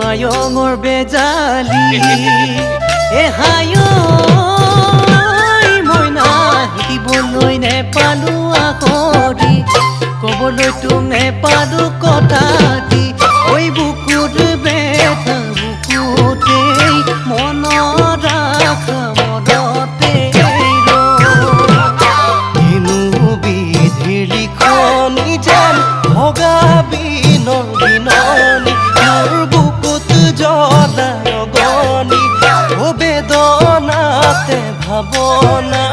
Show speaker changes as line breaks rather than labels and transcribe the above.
মায়ঙৰ বেজালি এহায়ো মইনা শিকিবলৈ নেপালো আখৰি ক'বলৈ তোক নেপালো কথা দি ঐ বুকুত বেথা বুকুতেই মনত ৰাখা মনতে কিনো বিধিৰ লিখনি যেন ভগা বিনৰ বিননি মোৰ বুকুত জ্বলা ৰগনি বেদনাতে ভাৱনা